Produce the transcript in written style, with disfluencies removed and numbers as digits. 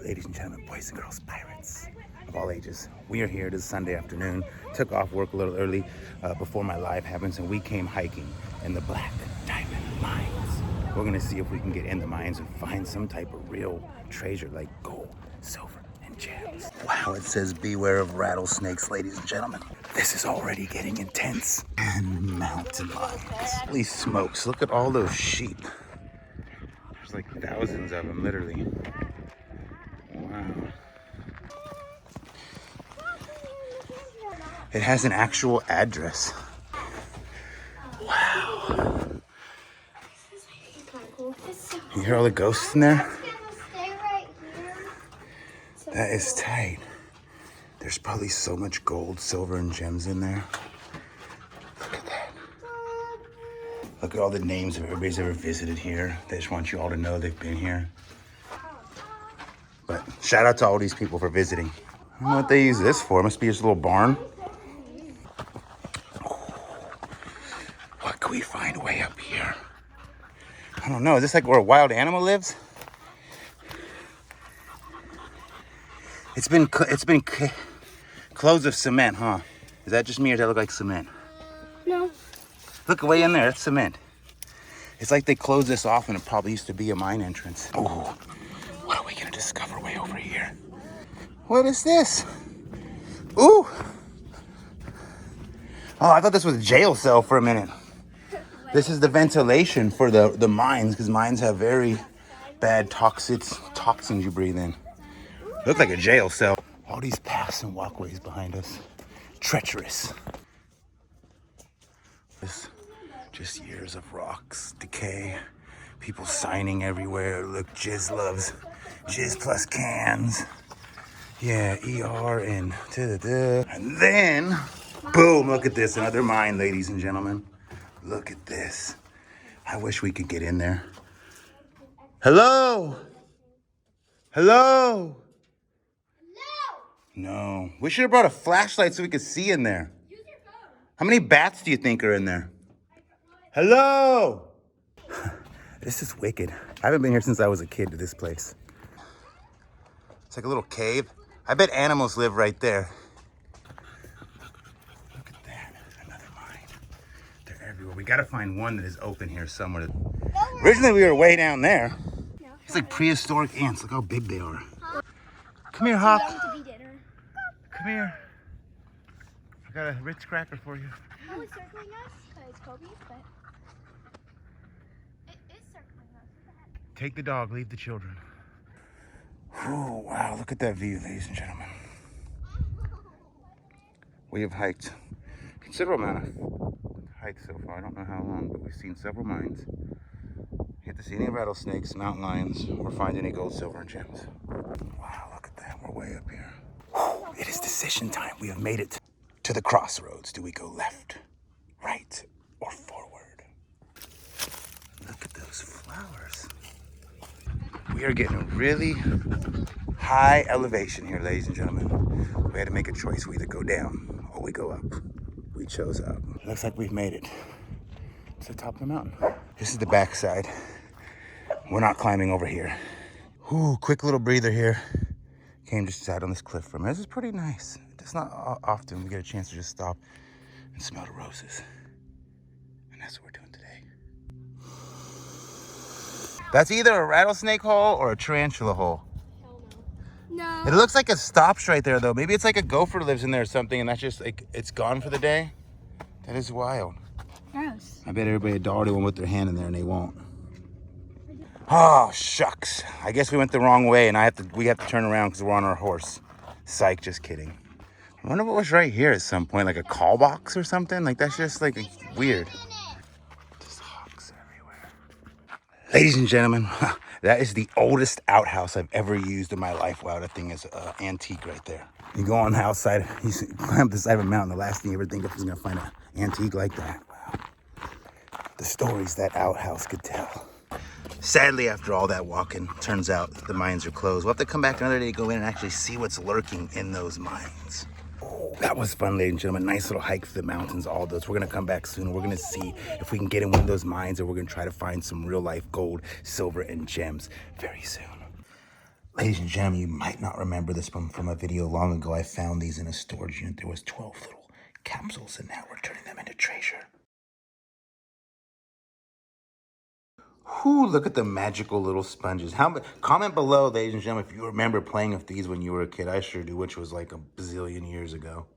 ladies and gentlemen, boys and girls, pirates of all ages. We are here. It is Sunday afternoon. Took off work a little early before my live happens, and we came hiking in the Black Diamond Mines. We're gonna see if we can get in the mines and find some type of real treasure like gold, silver, and gems. Wow, it says beware of rattlesnakes, ladies and gentlemen. This is already getting intense. And mountain lions. Holy smokes, look at all those sheep. There's like thousands of them, literally. Wow. It has an actual address. Wow. You hear all the ghosts in there? That is tight. There's probably so much gold, silver, and gems in there. Look at that. Look at all the names of everybody's ever visited here. They just want you all to know they've been here. But shout out to all these people for visiting. I don't know what they use this for. It must be just a little barn. What can we find way up here? I don't know. Is this like where a wild animal lives? It's been clothes of cement, huh? Is that just me, or does that look like cement? No. Look way in there. That's cement. It's like they closed this off, and it probably used to be a mine entrance. Oh, what are we gonna discover way over here? What is this? Ooh. Oh, I thought this was a jail cell for a minute. This is the ventilation for the mines, because mines have very bad toxins you breathe in. Looks like a jail cell. All these paths and walkways behind us. Treacherous. This just years of rocks, decay, people signing everywhere. Look, Jizz loves Jizz plus cans. Yeah, ER and da-da-da. And then, boom, look at this, another mine, ladies and gentlemen. Look at this. I wish we could get in there. Hello? Hello? No. We should have brought a flashlight so we could see in there. How many bats do you think are in there? Hello? This is wicked. I haven't been here since I was a kid to this place. It's like a little cave. I bet animals live right there. Look at that. Another mine. They're everywhere. We gotta find one that is open here somewhere. Originally we were way down there. It's like prehistoric ants. Look how big they are. Come here, Hawk. Come here. I got a Ritz cracker for you. Oh, it's circling us? It's Kobe's, but it is circling us. Take the dog, leave the children. Oh, wow, look at that view, ladies and gentlemen. We have hiked a considerable amount of hikes so far. I don't know how long, but we've seen several mines. Yet to see any rattlesnakes, mountain lions, or find any gold, silver, and gems. Wow, look at that. We're way up here. It is decision time. We have made it to the crossroads. Do we go left, right, or forward? Look at those flowers. We are getting a really high elevation here, ladies and gentlemen. We had to make a choice. We either go down or we go up. We chose up. Looks like we've made it to the top of the mountain. This is the backside. We're not climbing over here. Ooh, quick little breather here. Came just sat on this cliff for a minute. This is pretty nice. It's not often we get a chance to just stop and smell the roses. And that's what we're doing today. That's either a rattlesnake hole or a tarantula hole. No. It looks like it stops right there, though. Maybe it's like a gopher lives in there or something, and that's just like, it's gone for the day. That is wild. Gross. I bet everybody adored one with their hand in there, and they won't. Oh, shucks. I guess we went the wrong way, and we have to turn around because we're on our horse. Psych, just kidding. I wonder what was right here at some point, like a call box or something. Like, that's just like weird. Just hawks everywhere. Ladies and gentlemen, that is the oldest outhouse I've ever used in my life. Wow, that thing is antique right there. You go on the outside, you climb up the side of a mountain, the last thing you ever think of is gonna find an antique like that. Wow. The stories that outhouse could tell. Sadly, after all that walking, turns out the mines are closed. We'll have to come back another day to go in and actually see what's lurking in those mines. Oh, that was fun, ladies and gentlemen. Nice little hike through the mountains, all those. We're gonna come back soon. We're gonna see if we can get in one of those mines, or we're gonna try to find some real life gold, silver, and gems very soon. Ladies and gentlemen, you might not remember this one from a video long ago. I found these in a storage unit. There was 12 little capsules, and now we're turning them into treasure. Whoo, look at the magical little sponges. Comment below, ladies and gentlemen, if you remember playing with these when you were a kid. I sure do, which was like a bazillion years ago.